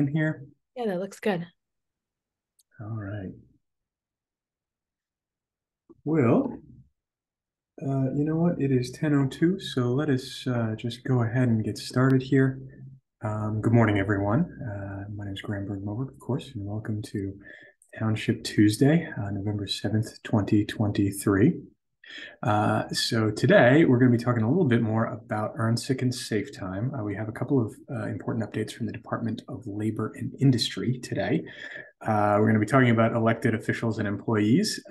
fine here? Yeah, that looks good. All right. Well, you know what? It is 10:02, so let us just go ahead and get started here. Good morning, everyone. My name is Berg-Moberg, of course, and welcome to Township Tuesday, November 7th, 2023. So today we're going to be talking a little bit more about Earn Sick and Safe Time. We have a couple of important updates from the Department of Labor and Industry today. We're going to be talking about elected officials and employees,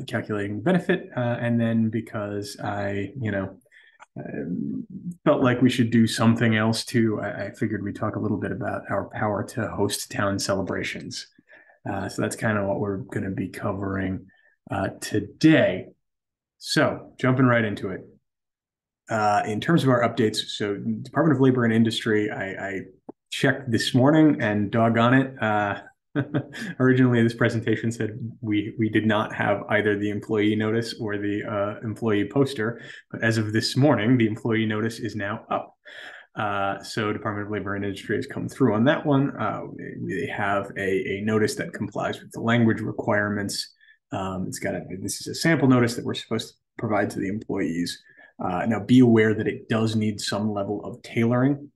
calculating benefit, and then because felt like we should do something else too, I figured we'd talk a little bit about our power to host town celebrations. So that's kind of what we're going to be covering today. So jumping right into it. In terms of our updates, so Department of Labor and Industry, I checked this morning and doggone it. Originally, this presentation said we did not have either the employee notice or the employee poster, but as of this morning, the employee notice is now up. So Department of Labor and Industry has come through on that one. They have a notice that complies with the language requirements. This is a sample notice that we're supposed to provide to the employees. Now, be aware that it does need some level of tailoring,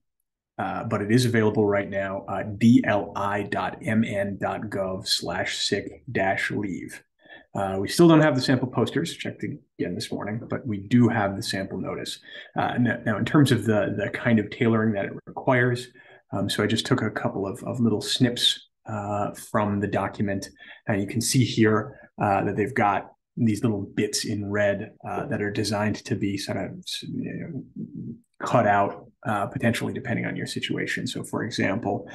but it is available right now, dli.mn.gov/sick-leave. We still don't have the sample posters, checked again this morning, but we do have the sample notice. Now, in terms of the kind of tailoring that it requires, so I just took a couple of little snips from the document. And you can see here that they've got these little bits in red that are designed to be sort of cut out potentially depending on your situation. So for example,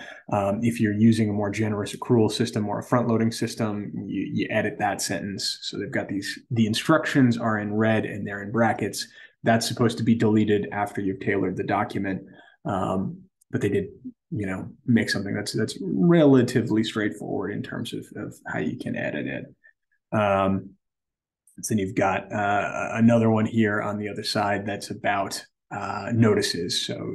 if you're using a more generous accrual system or a front-loading system, you edit that sentence. So they've got the instructions are in red and they're in brackets. That's supposed to be deleted after you've tailored the document. But they did, make something that's relatively straightforward in terms of how you can edit it. Then you've got another one here on the other side that's about notices. So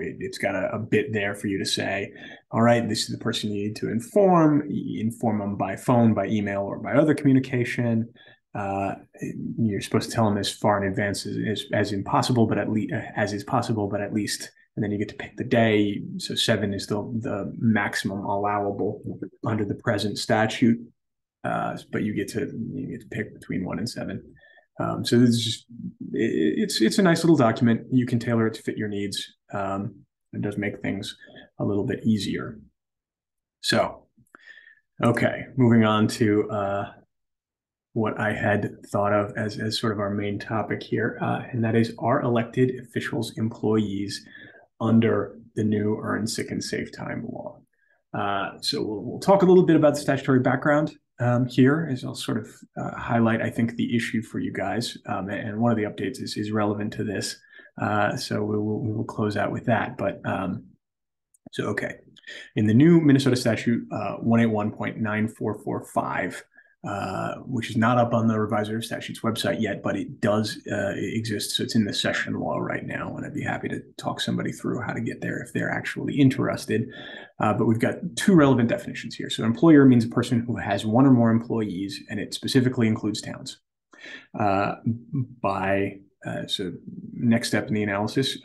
it's got a bit there for you to say, all right, this is the person you need to inform. You inform them by phone, by email, or by other communication. You're supposed to tell them as far in advance as impossible, but at least as is possible, but at least. And then you get to pick the day. So 7 is the maximum allowable under the present statute. But you get to pick between 1 and 7. So this is just it's a nice little document. You can tailor it to fit your needs. It does make things a little bit easier. So, okay, moving on to what I had thought of as sort of our main topic here, and that is, are elected officials employees under the new Earn Sick and Safe Time law? So we'll talk a little bit about the statutory background here, as I'll sort of highlight, I think, the issue for you guys. And one of the updates is relevant to this. So we will close out with that. But okay. In the new Minnesota statute 181.9445, which is not up on the Revisor of Statutes website yet, but it does exist. So it's in the session law right now, and I'd be happy to talk somebody through how to get there if they're actually interested. But we've got 2 relevant definitions here. So employer means a person who has 1 or more employees, and it specifically includes towns. So next step in the analysis,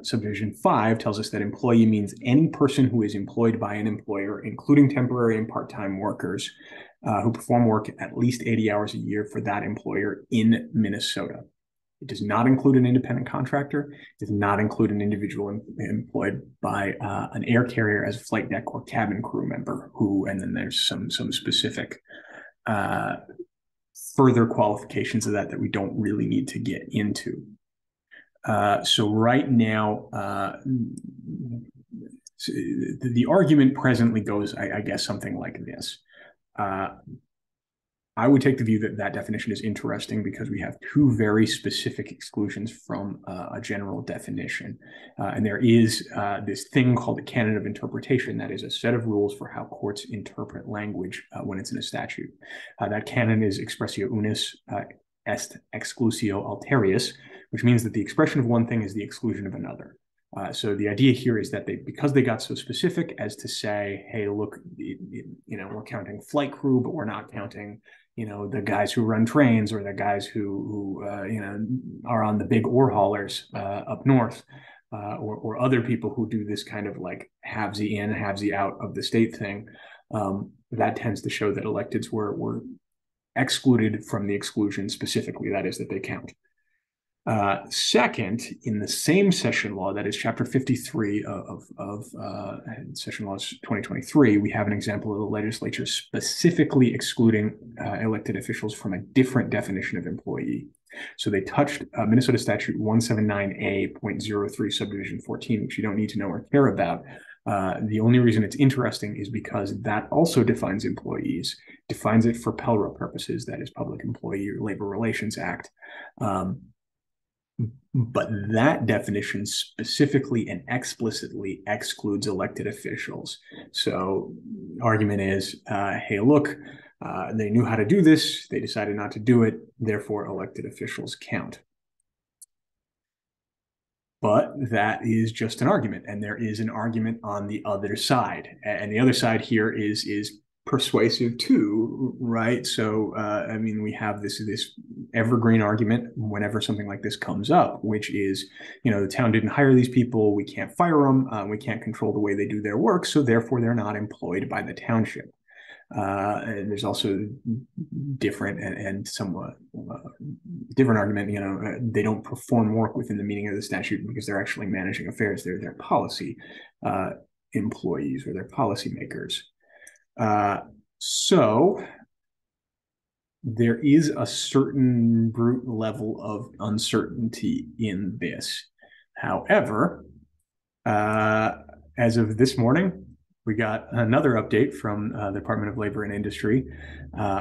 subdivision 5 tells us that employee means any person who is employed by an employer, including temporary and part-time workers, who perform work at least 80 hours a year for that employer in Minnesota. It does not include an independent contractor. It does not include an individual employed by an air carrier as a flight deck or cabin crew member and then there's some specific further qualifications of that we don't really need to get into. So right now, the argument presently goes, I guess, something like this. I would take the view that that definition is interesting because we have 2 very specific exclusions from a general definition. And there is this thing called the canon of interpretation. That is a set of rules for how courts interpret language when it's in a statute. That canon is expressio unis est exclusio alterius, which means that the expression of one thing is the exclusion of another. So the idea here is that because they got so specific as to say, hey, look, we're counting flight crew, but we're not counting, the guys who run trains or the guys who are on the big ore haulers up north, or other people who do this kind of like halvesy in, halvesy out of the state thing. That tends to show that electeds were excluded from the exclusion specifically, that is, that they count. Second, in the same session law, that is Chapter 53 of Session Laws 2023, we have an example of the legislature specifically excluding elected officials from a different definition of employee. So they touched Minnesota Statute 179A.03 subdivision 14, which you don't need to know or care about. The only reason it's interesting is because that also defines employees, defines it for PELRA purposes, that is Public Employee Labor Relations Act. But that definition specifically and explicitly excludes elected officials. So argument is, hey, look, they knew how to do this. They decided not to do it. Therefore, elected officials count. But that is just an argument. And there is an argument on the other side. And the other side here is persuasive too, right? So, we have this evergreen argument whenever something like this comes up, which is, the town didn't hire these people. We can't fire them. We can't control the way they do their work. So therefore, they're not employed by the township. And there's also different and somewhat different argument. They don't perform work within the meaning of the statute because they're actually managing affairs. They're policy employees or they're policymakers. So there is a certain brute level of uncertainty in this. However, as of this morning, we got another update from the Department of Labor and Industry,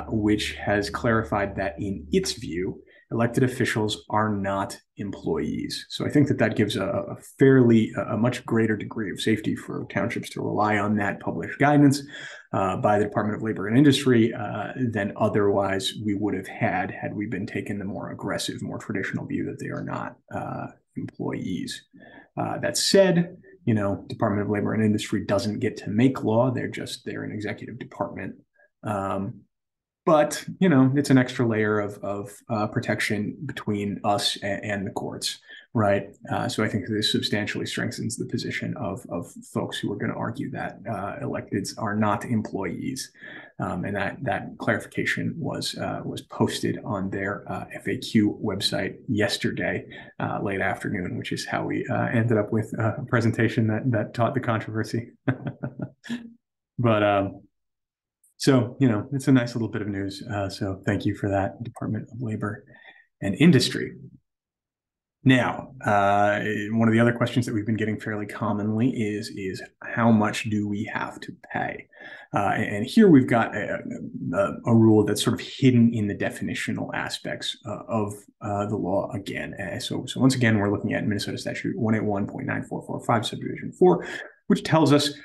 which has clarified that in its view, elected officials are not employees. So I think that gives a much greater degree of safety for townships to rely on that published guidance by the Department of Labor and Industry than otherwise we would have had we been taking the more aggressive, more traditional view that they are not employees. That said, Department of Labor and Industry doesn't get to make law. They're an executive department. But, it's an extra layer of protection between us and the courts, right? So I think this substantially strengthens the position of folks who are going to argue that electeds are not employees. And that clarification was posted on their FAQ website yesterday, late afternoon, which is how we ended up with a presentation that taught the controversy. But so, it's a nice little bit of news. So thank you for that, Department of Labor and Industry. Now, one of the other questions that we've been getting fairly commonly is how much do we have to pay? And here we've got a rule that's sort of hidden in the definitional aspects of the law again. So once again, we're looking at Minnesota Statute 181.9445 subdivision 4, which tells us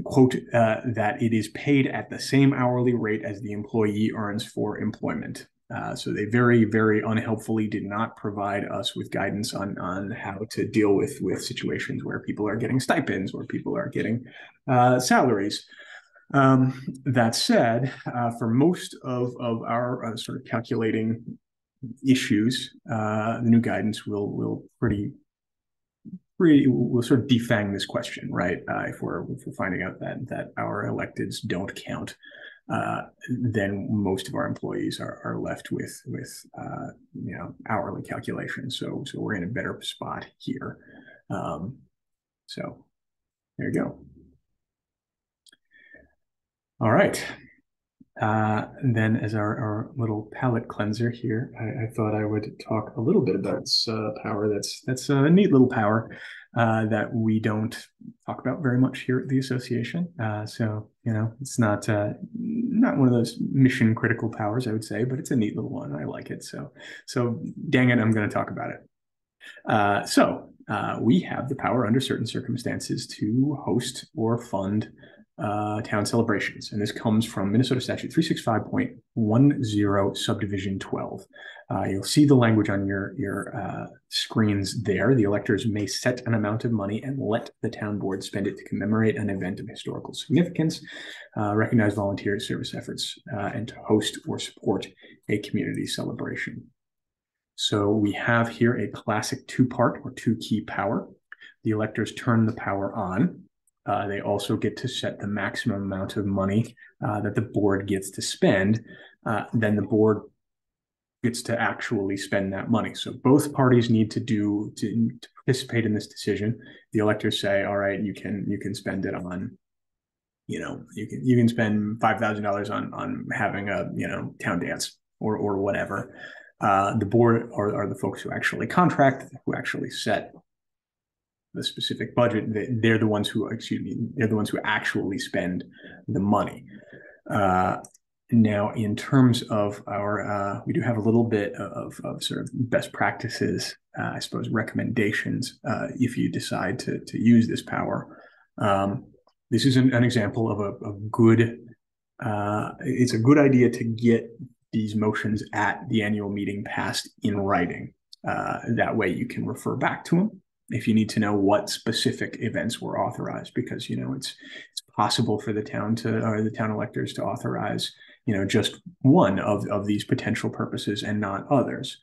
quote, that it is paid at the same hourly rate as the employee earns for employment. So they very, very unhelpfully did not provide us with guidance on how to deal with situations where people are getting stipends, where people are getting salaries. That said, for most of our sort of calculating issues, the new guidance will we'll sort of defang this question, right? If we're finding out that our electeds don't count, then most of our employees are left with hourly calculations. So we're in a better spot here. So there you go. All right. Then as our little palate cleanser here, I thought I would talk a little bit about this power that's a neat little power that we don't talk about very much here at the association. So, it's not one of those mission critical powers, I would say, but it's a neat little one. I like it. So dang it, I'm going to talk about it. So we have the power under certain circumstances to host or fund town celebrations. And this comes from Minnesota Statute 365.10 subdivision 12. You'll see the language on your screens there. The electors may set an amount of money and let the town board spend it to commemorate an event of historical significance, recognize volunteer service efforts, and to host or support a community celebration. So we have here a classic two-part or two-key power. The electors turn the power on. They also get to set the maximum amount of money that the board gets to spend. Then the board gets to actually spend that money. So both parties need to participate in this decision. The electors say, all right, you can spend it on, you can spend $5,000 on having a, town dance or whatever. The board are the folks who actually contract, who actually set the specific budget. They're the ones who, they're the ones who actually spend the money. Now, in terms of our, we do have a little bit of sort of best practices, I suppose, recommendations if you decide to use this power. This is an example of a good, it's a good idea to get these motions at the annual meeting passed in writing. That way you can refer back to them if you need to know what specific events were authorized, because, it's possible for the town or the town electors to authorize, just one of these potential purposes and not others.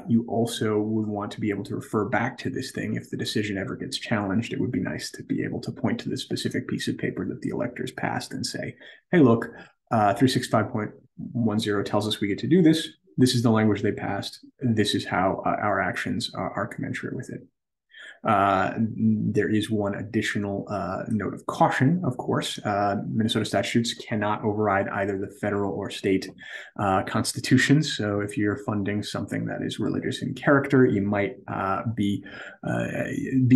You also would want to be able to refer back to this thing if the decision ever gets challenged. It would be nice to be able to point to the specific piece of paper that the electors passed and say, hey, look, 365.10 tells us we get to do this. This is the language they passed. This is how our actions are commensurate with it. There is one additional note of caution, of course. Minnesota statutes cannot override either the federal or state constitutions. So if you're funding something that is religious in character, you might be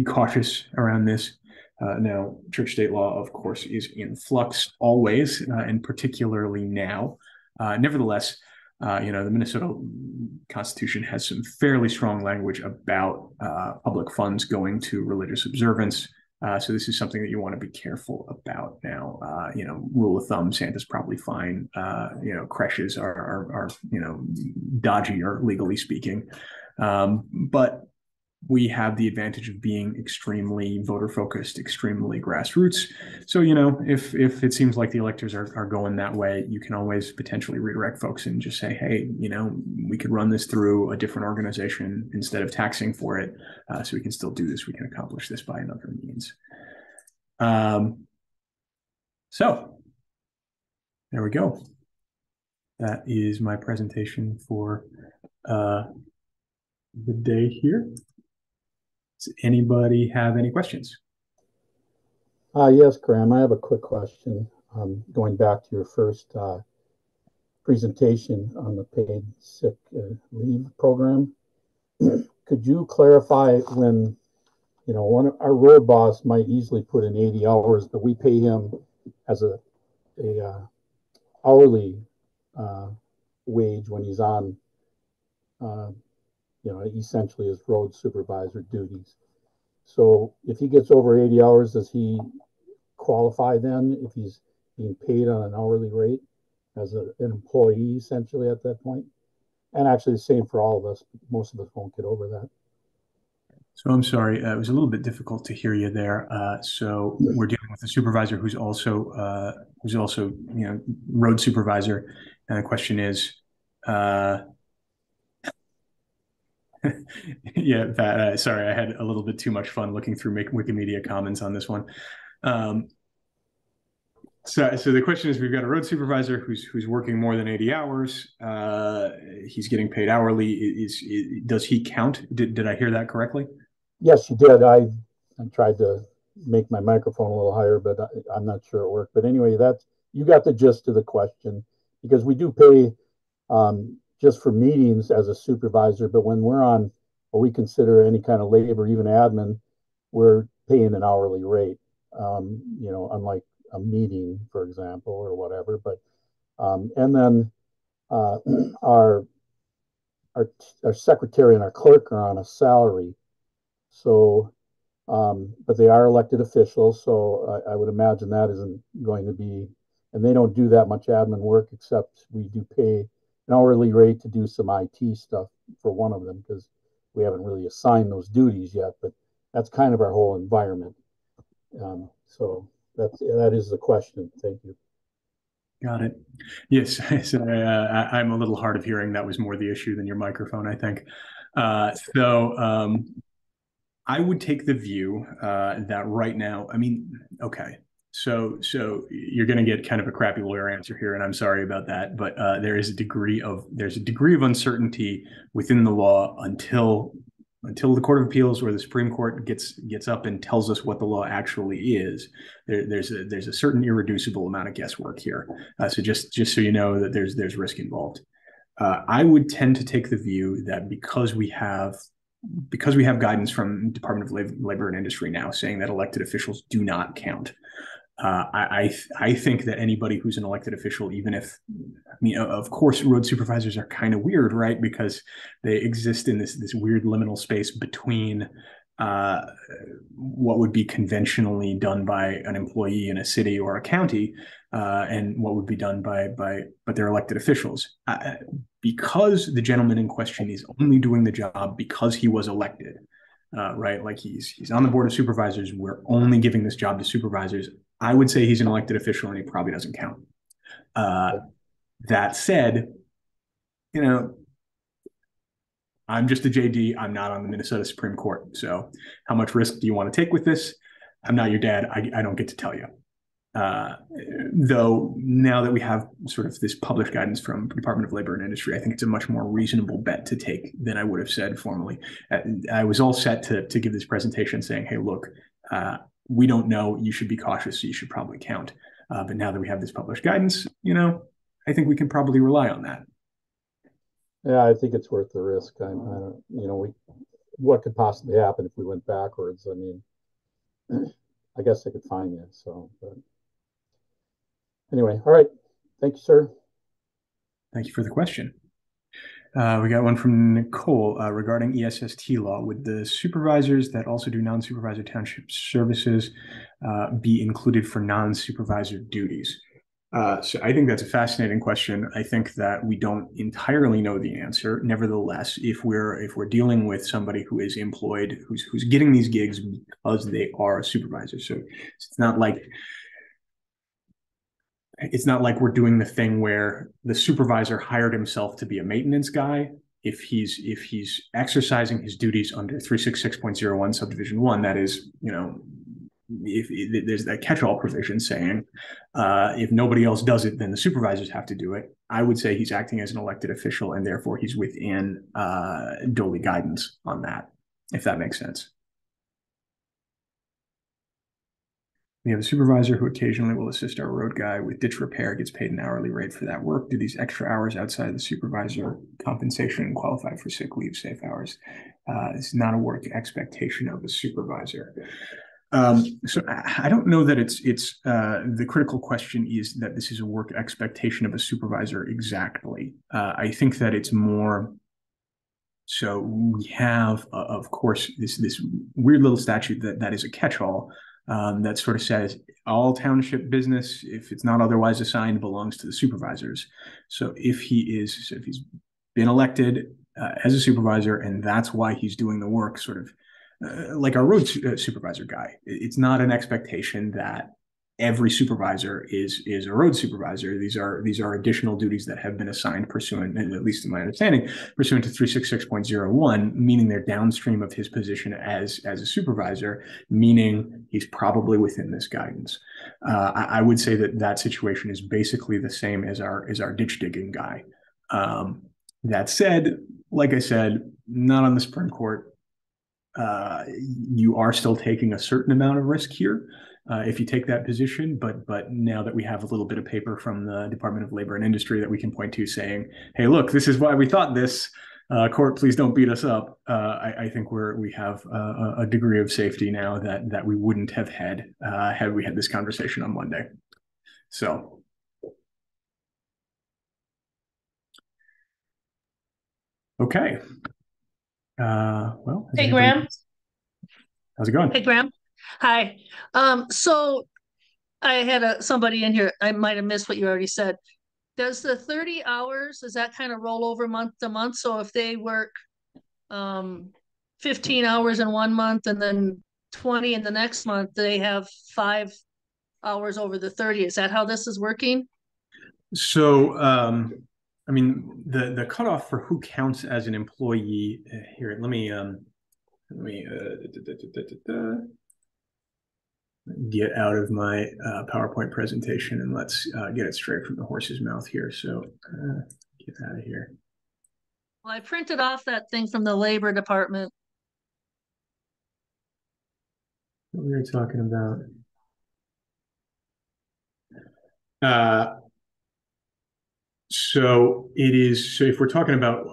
cautious around this. Now, church-state law, of course, is in flux always, and particularly now. Nevertheless, the Minnesota Constitution has some fairly strong language about public funds going to religious observance. So this is something that you want to be careful about now. Rule of thumb, Santa's probably fine. Creches are dodgier, legally speaking. But we have the advantage of being extremely voter focused, extremely grassroots. So, if it seems like the electors are going that way, you can always potentially redirect folks and just say, hey, we could run this through a different organization instead of taxing for it. So we can still do this. We can accomplish this by another means. So there we go. That is my presentation for the day here. Does anybody have any questions? Yes, Graham, I have a quick question. Going back to your first presentation on the paid sick leave program, could you clarify when, our road boss might easily put in 80 hours, but we pay him as a hourly wage when he's on essentially his road supervisor duties. So if he gets over 80 hours, does he qualify then if he's being paid on an hourly rate as an employee essentially at that point? And actually the same for all of us. Most of us won't get over that. So I'm sorry, it was a little bit difficult to hear you there. So we're dealing with a supervisor who's also road supervisor, and the question is, yeah, sorry, I had a little bit too much fun looking through Wikimedia Commons on this one. So the question is, we've got a road supervisor who's working more than 80 hours. He's getting paid hourly. Does he count? Did I hear that correctly? Yes, you did. I tried to make my microphone a little higher, but I'm not sure it worked. But anyway, you got the gist of the question, because we do pay just for meetings as a supervisor, but when we're on what we consider any kind of labor, even admin, we're paying an hourly rate, unlike a meeting, for example, or whatever. But and then our secretary and our clerk are on a salary. So But they are elected officials, so I would imagine that isn't going to be, and they don't do that much admin work, except we do pay an hourly rate to do some IT stuff for one of them because we haven't really assigned those duties yet, but that's kind of our whole environment. So that is the question. Thank you. Got it. Yes, so, I'm a little hard of hearing. That was more the issue than your microphone, I think. I would take the view that right now, I mean, okay, so you're going to get kind of a crappy lawyer answer here, and I'm sorry about that, but there's a degree of uncertainty within the law until the Court of Appeals or the Supreme Court gets up and tells us what the law actually is. There's a certain irreducible amount of guesswork here. So just so you know that there's risk involved. I would tend to take the view that because we have guidance from Department of Labor and Industry now saying that elected officials do not count. I think that anybody who's an elected official, even if, I mean, of course, road supervisors are kind of weird, right? Because they exist in this weird liminal space between uh, what would be conventionally done by an employee in a city or a county, and what would be done but they're elected officials. Because the gentleman in question is only doing the job because he was elected, right? Like he's on the board of supervisors. We're only giving this job to supervisors. I would say he's an elected official and he probably doesn't count. That said, you know, I'm just a JD. I'm not on the Minnesota Supreme Court. So how much risk do you want to take with this? I'm not your dad. I don't get to tell you. Uh, though now that we have sort of this published guidance from Department of Labor and Industry, I think it's a much more reasonable bet to take than I would have said formally. I was all set to give this presentation saying, hey, look, we don't know. You should be cautious. So you should probably count. But now that we have this published guidance, I think we can probably rely on that. Yeah, I think it's worth the risk. I don't, what could possibly happen if we went backwards? I mean, I guess they could fine you. So, but anyway, all right. Thank you, sir. Thank you for the question. We got one from Nicole regarding ESST law. Would the supervisors that also do non-supervisor township services be included for non-supervisor duties? So I think that's a fascinating question. I think that we don't entirely know the answer. Nevertheless, if we're dealing with somebody who is employed, who's getting these gigs because they are a supervisor, so it's not like we're doing the thing where the supervisor hired himself to be a maintenance guy. If he's exercising his duties under 366.01 subdivision 1, that is, if there's that catch-all provision saying if nobody else does it, then the supervisors have to do it. I would say he's acting as an elected official, and therefore he's within DOLE guidance on that, if that makes sense. We have a supervisor who occasionally will assist our road guy with ditch repair, gets paid an hourly rate for that work. Do these extra hours outside of the supervisor compensation qualify for sick leave, safe hours? It's not a work expectation of a supervisor. So I don't know that it's the critical question is that this is a work expectation of a supervisor exactly. I think that it's more. So we have, of course, this weird little statute that is a catch-all that sort of says all township business, if it's not otherwise assigned, belongs to the supervisors. So if he's been elected as a supervisor and that's why he's doing the work, sort of like our road supervisor guy, it's not an expectation that every supervisor is a road supervisor. These are additional duties that have been assigned pursuant, at least in my understanding, pursuant to 366.01, meaning they're downstream of his position as a supervisor, meaning he's probably within this guidance. I would say that situation is basically the same as our ditch digging guy. That said, like I said, not on the Supreme Court. You are still taking a certain amount of risk here if you take that position. But now that we have a little bit of paper from the Department of Labor and Industry that we can point to saying, hey, look, this is why we thought this. Court, please don't beat us up. I think we have a degree of safety now that we wouldn't have had we had this conversation on Monday. So. Okay. Well. Hey, Graham. How's it Hey, going? Graham. Hi. So I had somebody in here. I might have missed what you already said. Does the 30 hours, does that kind of roll over month to month? So if they work um 15 hours in one month and then 20 in the next month, they have 5 hours over the 30. Is that how this is working? So, I mean, the cutoff for who counts as an employee here. Let me get out of my PowerPoint presentation and let's get it straight from the horse's mouth here. So, get out of here. Well, I printed off that thing from the Labor Department. What we were talking about. Uh, so it is. So if we're talking about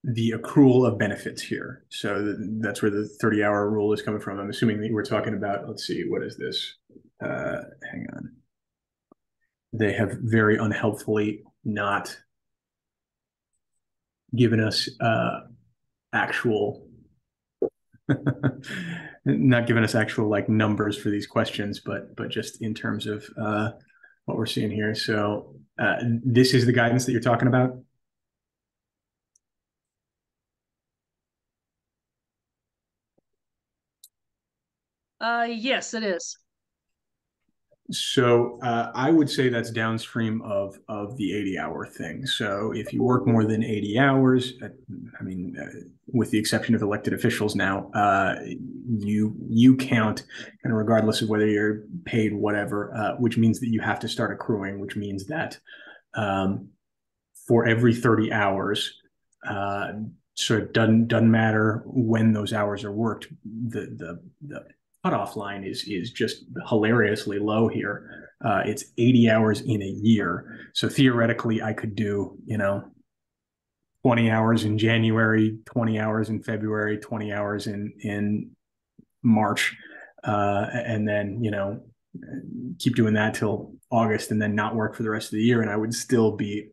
the accrual of benefits here. So that's where the 30-hour rule is coming from. I'm assuming that we're talking about, let's see, what is this? Hang on. They have very unhelpfully not given us actual, not given us actual like numbers for these questions, but just in terms of what we're seeing here. So this is the guidance that you're talking about. Yes, it is. So I would say that's downstream of the 80-hour thing. So if you work more than 80 hours, I mean, with the exception of elected officials now, you count, and regardless of whether you're paid whatever, which means that you have to start accruing, which means that um, for every 30 hours, so it doesn't matter when those hours are worked. The cutoff line is just hilariously low here. It's 80 hours in a year. So theoretically, I could do 20 hours in January, 20 hours in February, 20 hours in March, and then keep doing that till August, and then not work for the rest of the year, and I would still be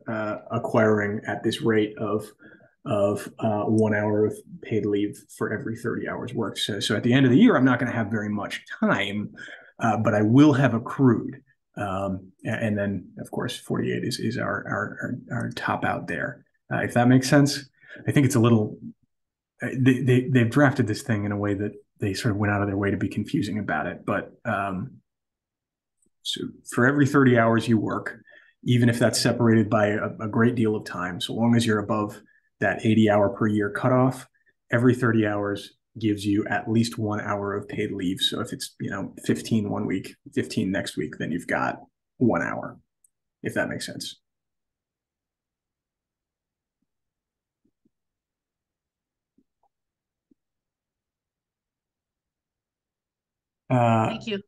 acquiring at this rate of 1 hour of paid leave for every 30 hours worked. So at the end of the year, I'm not going to have very much time, but I will have accrued. And then, of course, 48 is our top out there. If that makes sense, I think it's a little. They've drafted this thing in a way that they sort of went out of their way to be confusing about it. But so for every 30 hours you work, even if that's separated by a great deal of time, so long as you're above that 80-hour per year cutoff, every 30 hours gives you at least 1 hour of paid leave. So if it's 15 one week, 15 next week, then you've got 1 hour, if that makes sense. Thank you.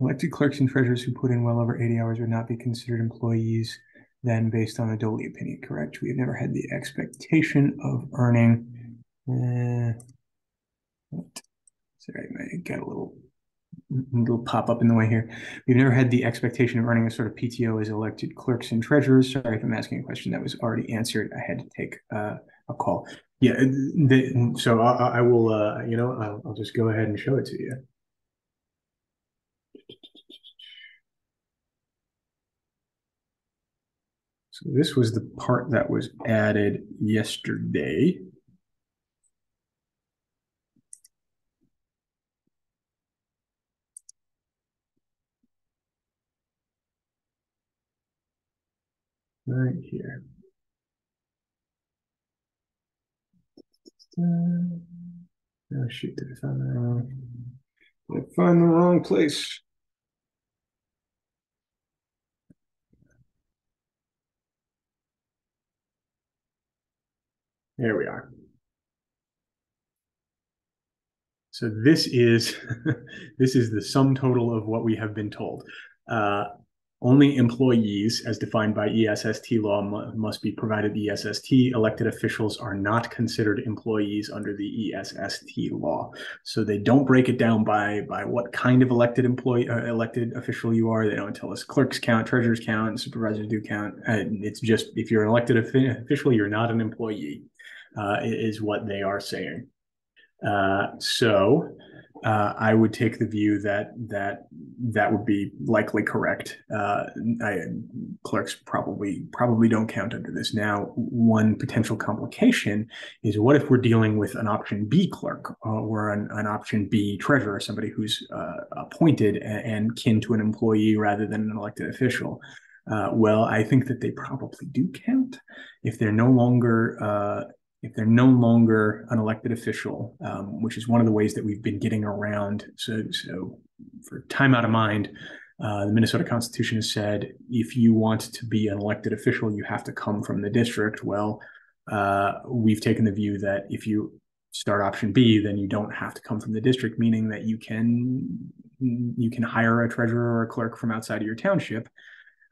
Elected clerks and treasurers who put in well over 80 hours would not be considered employees then based on a Doley opinion, correct? We have never had the expectation of earning. Sorry, I got a little pop up in the way here. We've never had the expectation of earning a sort of PTO as elected clerks and treasurers. Sorry if I'm asking a question that was already answered. I had to take a call. Yeah, so I will, I'll just go ahead and show it to you. So this was the part that was added yesterday. Right here. Oh shoot, did I find the wrong place? There we are. So this is this is the sum total of what we have been told. Only employees, as defined by ESST law, must be provided ESST. Elected officials are not considered employees under the ESST law. So they don't break it down by what kind of elected official you are. They don't tell us clerks count, treasurers count, and supervisors do count. It's just if you're an elected official, you're not an employee, is what they are saying. I would take the view that would be likely correct. Clerks probably don't count under this. Now, one potential complication is, what if we're dealing with an option B clerk or an option B treasurer, somebody who's appointed and kin to an employee rather than an elected official? Well, I think that they probably do count if they're no longer an elected official, which is one of the ways that we've been getting around. So for time out of mind, the Minnesota Constitution has said if you want to be an elected official, you have to come from the district. Well, we've taken the view that if you start option B, then you don't have to come from the district, meaning that you can hire a treasurer or a clerk from outside of your township.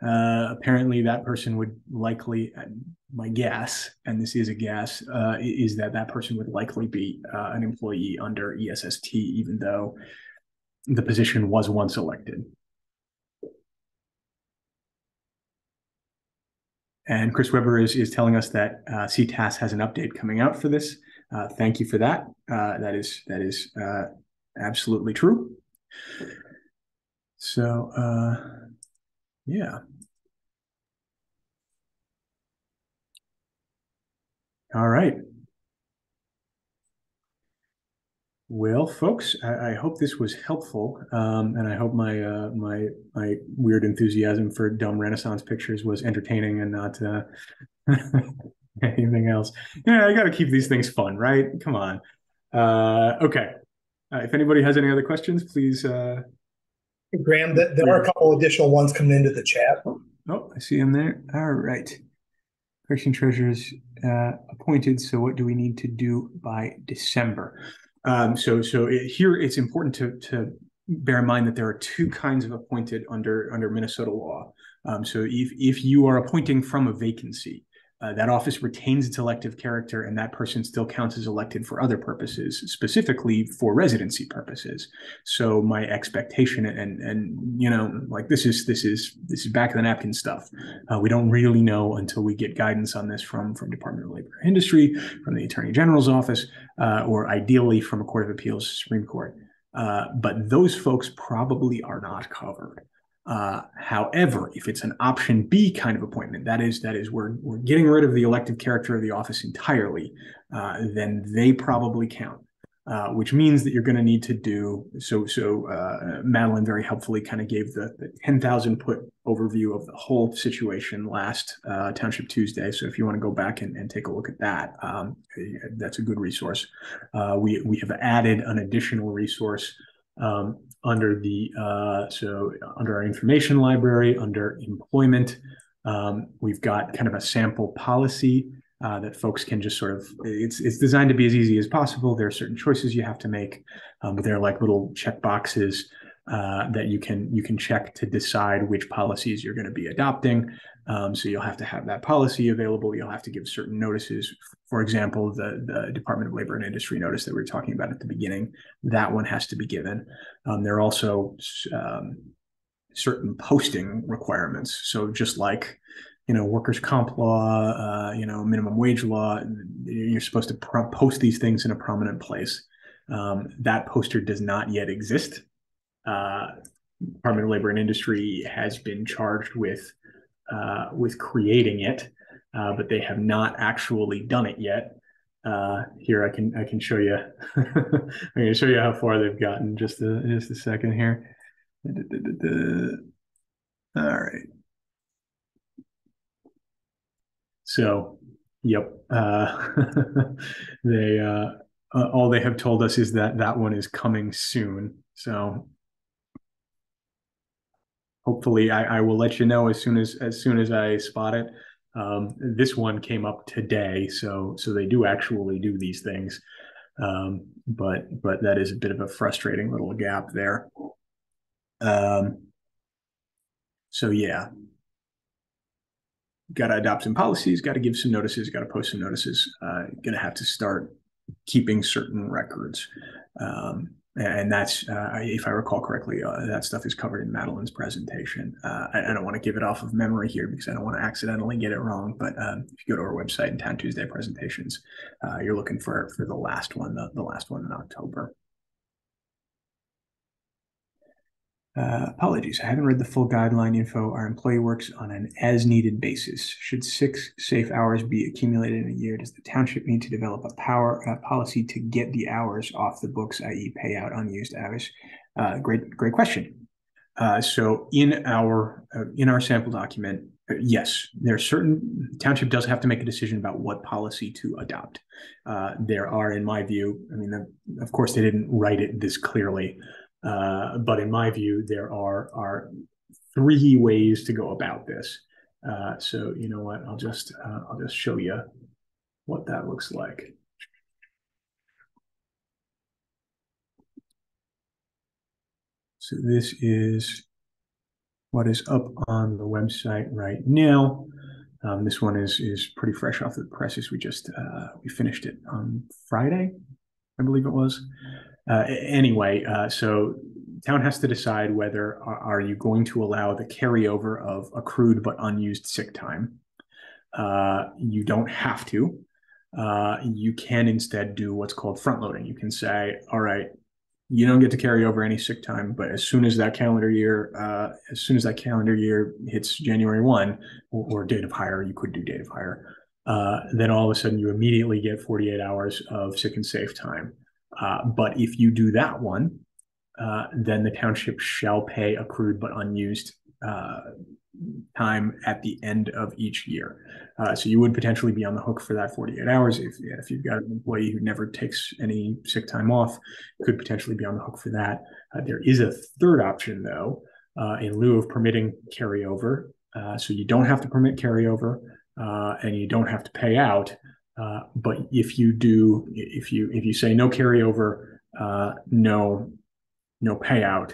Apparently that person would likely, my guess, and this is a guess, is that person would likely be an employee under ESST, even though the position was once elected. And Chris Weber is telling us that CTAS has an update coming out for this. Thank you for that. That is absolutely true. So, yeah. All right. Well, folks, I hope this was helpful, and I hope my weird enthusiasm for dumb Renaissance pictures was entertaining and not anything else. Yeah, I got to keep these things fun, right? Come on. Okay. If anybody has any other questions, please. Graham, there are a couple additional ones coming into the chat. Oh, I see them there. All right. Question treasurers appointed. So what do we need to do by December? Here it's important to bear in mind that there are two kinds of appointed under Minnesota law. So if you are appointing from a vacancy, that office retains its elective character, and that person still counts as elected for other purposes, specifically for residency purposes. So my expectation, and like this is back of the napkin stuff. We don't really know until we get guidance on this from Department of Labor and Industry, from the Attorney General's office, or ideally from a Court of Appeals, Supreme Court. But those folks probably are not covered. However, if it's an option B kind of appointment, that is we're getting rid of the elective character of the office entirely, then they probably count, which means that you're going to need to do so. Madeline very helpfully kind of gave the 10,000 put overview of the whole situation last Township Tuesday. So if you want to go back and take a look at that, that's a good resource. We have added an additional resource under our information library, under employment. We've got kind of a sample policy that folks can just sort of, it's designed to be as easy as possible. There are certain choices you have to make, but they're like little check boxes that you can check to decide which policies you're going to be adopting. So you'll have to have that policy available. You'll have to give certain notices. For example, the Department of Labor and Industry notice that we were talking about at the beginning, that one has to be given. There are also certain posting requirements. So just like, workers' comp law, minimum wage law, you're supposed to post these things in a prominent place. That poster does not yet exist. Department of Labor and Industry has been charged with creating it, but they have not actually done it yet. Here I can show you. I'm going to show you how far they've gotten. Just a second here. All right. So, yep. They all they have told us is that one is coming soon. So hopefully I will let you know as soon as I spot it. This one came up today, so they do actually do these things, but that is a bit of a frustrating little gap there. So yeah, got to adopt some policies, got to give some notices, got to post some notices. Going to have to start keeping certain records. And that's, if I recall correctly, that stuff is covered in Madeline's presentation. I don't want to give it off of memory here because I don't want to accidentally get it wrong. But if you go to our website and Town Tuesday presentations, you're looking for the last one, the last one in October. Apologies, I haven't read the full guideline info. Our employee works on an as-needed basis. Should 6 safe hours be accumulated in a year, does the township need to develop a policy to get the hours off the books, i.e. pay out unused hours? Great question. So in our sample document, yes, there are certain, township does have to make a decision about what policy to adopt. There are, in my view, I mean, of course they didn't write it this clearly, but in my view, there are 3 ways to go about this. So you know what? I'll just show you what that looks like. So this is what is up on the website right now. This one is pretty fresh off the presses. We finished it on Friday, I believe it was. Anyway, so town has to decide whether are you going to allow the carryover of accrued but unused sick time. You don't have to. You can instead do what's called front loading. You can say, all right, you don't get to carry over any sick time, but as soon as that calendar year hits January 1 or date of hire, you could do date of hire. Then all of a sudden you immediately get 48 hours of sick and safe time. But if you do that one, then the township shall pay accrued but unused time at the end of each year. So you would potentially be on the hook for that 48 hours. If you've got an employee who never takes any sick time off, you could potentially be on the hook for that. There is a third option, though, in lieu of permitting carryover. So you don't have to permit carryover and you don't have to pay out. But if you say no carryover, no payout,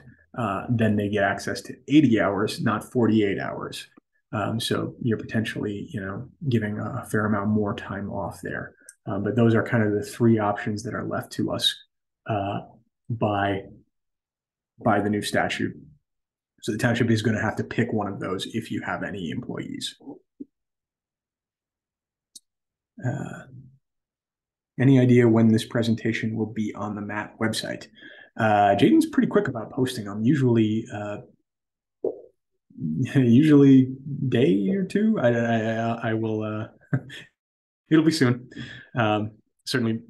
then they get access to 80 hours, not 48 hours. So you're potentially, giving a fair amount more time off there. But those are kind of the 3 options that are left to us by the new statute. So the township is going to have to pick one of those if you have any employees. Any idea when this presentation will be on the MAT website? Jaden's pretty quick about posting them. Usually day or 2. I will. It'll be soon. Certainly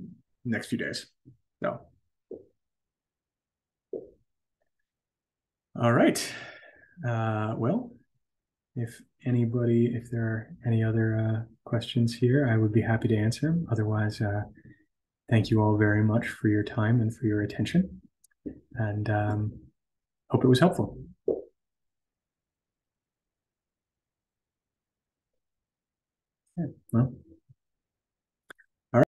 next few days. So. All right. Well, if there are any other questions here, I would be happy to answer them. Otherwise, thank you all very much for your time and for your attention, and hope it was helpful. Yeah, well.